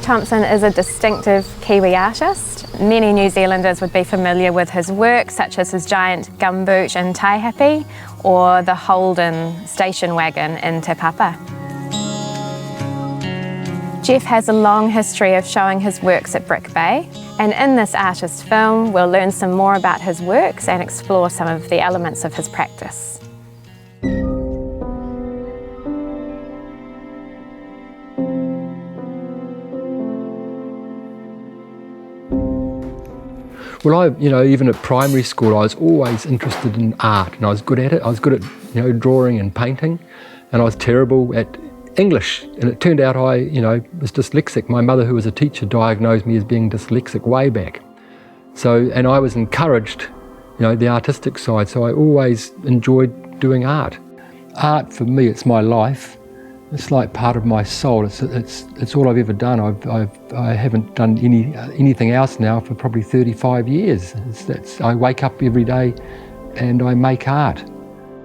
Thomson is a distinctive Kiwi artist. Many New Zealanders would be familiar with his work, such as his giant gumboot in Taihape or the Holden station wagon in Te Papa. Jeff has a long history of showing his works at Brick Bay, and in this artist film we'll learn some more about his works and explore some of the elements of his practice. Well, even at primary school, I was always interested in art, and I was good at it. I was good at, drawing and painting, and I was terrible at English. And it turned out I, was dyslexic. My mother, who was a teacher, diagnosed me as being dyslexic way back. So, and I was encouraged, the artistic side. So I always enjoyed doing art. Art for me, it's my life. It's like part of my soul. It's all I've ever done. I haven't done anything else now for probably 35 years. I wake up every day and I make art.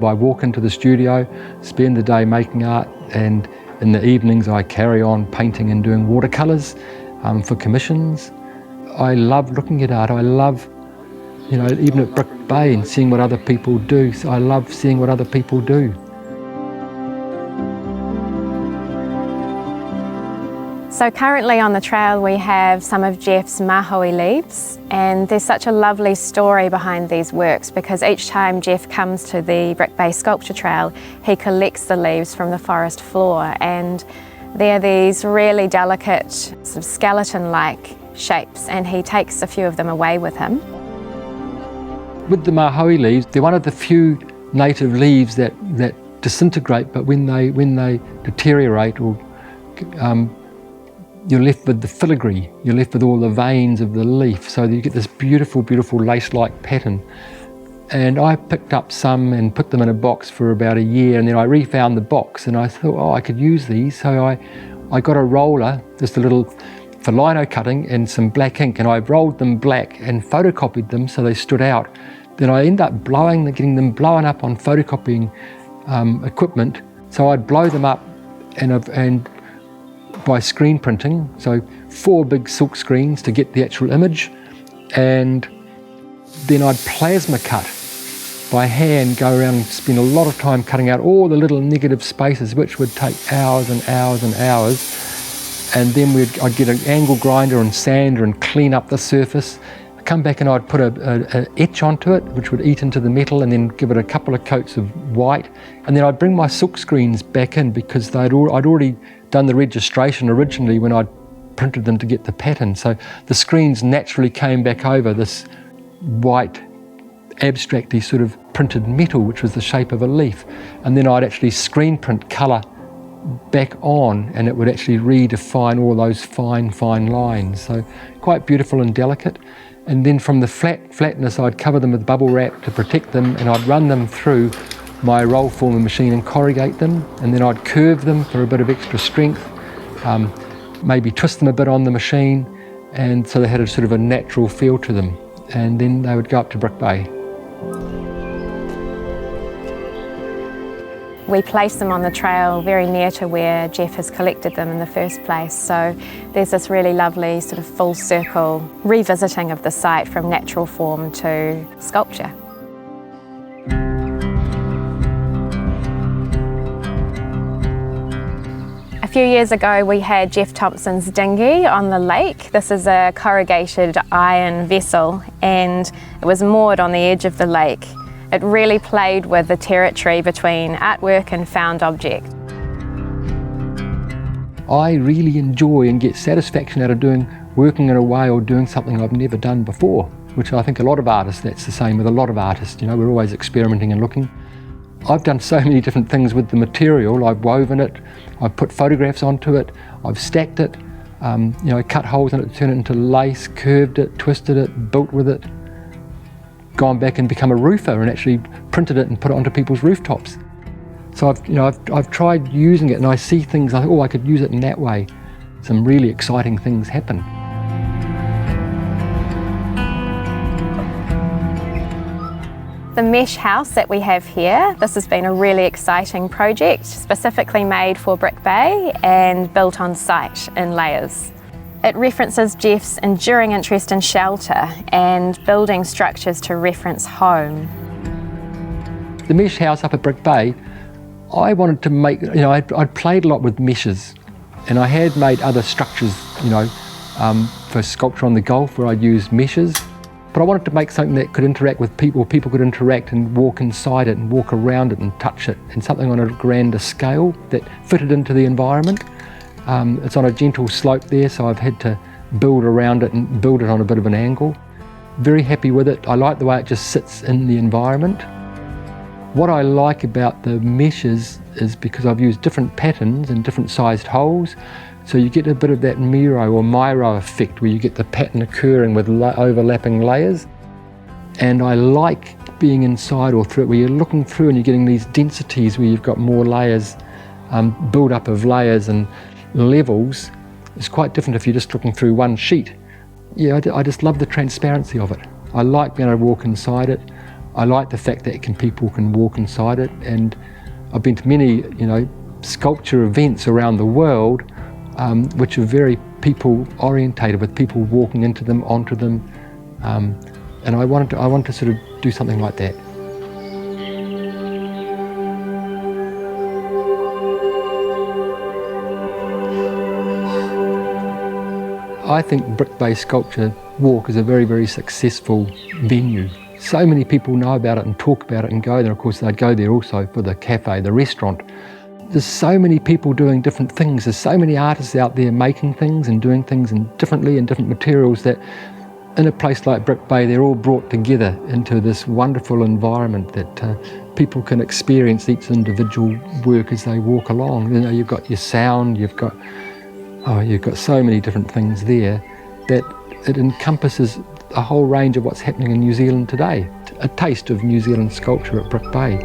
I walk into the studio, spend the day making art, and in the evenings I carry on painting and doing watercolours for commissions. I love looking at art. I love, even at Brick Bay and seeing what other people do. So I love seeing what other people do. So currently on the trail we have some of Jeff's Mahou Leaves, and there's such a lovely story behind these works because each time Jeff comes to the Brick Bay Sculpture Trail he collects the leaves from the forest floor, and they're these really delicate sort of skeleton-like shapes, and he takes a few of them away with him. With the Mahou leaves, they're one of the few native leaves that disintegrate, but when they deteriorate or you're left with the filigree, you're left with all the veins of the leaf, so you get this beautiful, beautiful lace-like pattern. And I picked up some and put them in a box for about a year, and then I refound the box and I thought, I could use these. So I got a roller, just a little for lino cutting, and some black ink, and I rolled them black and photocopied them so they stood out. Then I ended up getting them blown up on photocopying equipment. So I'd blow them up and by screen printing, so 4 big silk screens to get the actual image, and then I'd plasma cut by hand, go around and spend a lot of time cutting out all the little negative spaces, which would take hours and hours and hours, and then I'd get an angle grinder and sander and clean up the surface. I'd come back and I'd put a etch onto it, which would eat into the metal, and then give it a couple of coats of white, and then I'd bring my silk screens back in because I'd already done the registration originally when I printed them to get the pattern. So the screens naturally came back over this white, abstracty sort of printed metal, which was the shape of a leaf. And then I'd actually screen print colour back on, and it would actually redefine all those fine, fine lines. So quite beautiful and delicate. And then from the flatness, I'd cover them with bubble wrap to protect them, and I'd run them through my roll forming machine and corrugate them, and then I'd curve them for a bit of extra strength, maybe twist them a bit on the machine, and so they had a sort of a natural feel to them, and then they would go up to Brick Bay. We place them on the trail very near to where Jeff has collected them in the first place, so there's this really lovely sort of full circle revisiting of the site from natural form to sculpture. A few years ago we had Jeff Thomson's Dinghy on the lake. This is a corrugated iron vessel, and it was moored on the edge of the lake. It really played with the territory between artwork and found object. I really enjoy and get satisfaction out of working in a way or doing something I've never done before, which I think a lot of artists, that's the same with a lot of artists, we're always experimenting and looking. I've done so many different things with the material. I've woven it, I've put photographs onto it, I've stacked it, cut holes in it to turn it into lace, curved it, twisted it, built with it, gone back and become a roofer and actually printed it and put it onto people's rooftops. So I've tried using it, and I see things, I think, I could use it in that way. Some really exciting things happen. The mesh house that we have here, this has been a really exciting project, specifically made for Brick Bay and built on site in layers. It references Jeff's enduring interest in shelter and building structures to reference home. The mesh house up at Brick Bay, I wanted to make, I'd played a lot with meshes, and I had made other structures, for sculpture on the Gulf where I'd used meshes. But I wanted to make something that could interact with people could interact and walk inside it and walk around it and touch it, and something on a grander scale that fitted into the environment. It's on a gentle slope there, so I've had to build around it and build it on a bit of an angle. Very happy with it. I like the way it just sits in the environment. What I like about the meshes is because I've used different patterns and different sized holes, so you get a bit of that Miro or Miro effect where you get the pattern occurring with overlapping layers. And I like being inside or through it, where you're looking through and you're getting these densities where you've got more layers, build up of layers and levels. It's quite different if you're just looking through one sheet. Yeah, I just love the transparency of it. I like being able to walk inside it. I like the fact that people can walk inside it, and I've been to many, sculpture events around the world, which are very people orientated, with people walking into them, onto them, and I wanted to sort of do something like that. I think Brick Bay Sculpture Walk is a very, very successful venue. So many people know about it and talk about it and go there. Of course, they'd go there also for the cafe, the restaurant. There's so many people doing different things. There's so many artists out there making things and doing things differently in different materials, that in a place like Brick Bay, they're all brought together into this wonderful environment that people can experience each individual work as they walk along. You've got your sound, you've got so many different things there that it encompasses a whole range of what's happening in New Zealand today. A taste of New Zealand sculpture at Brick Bay.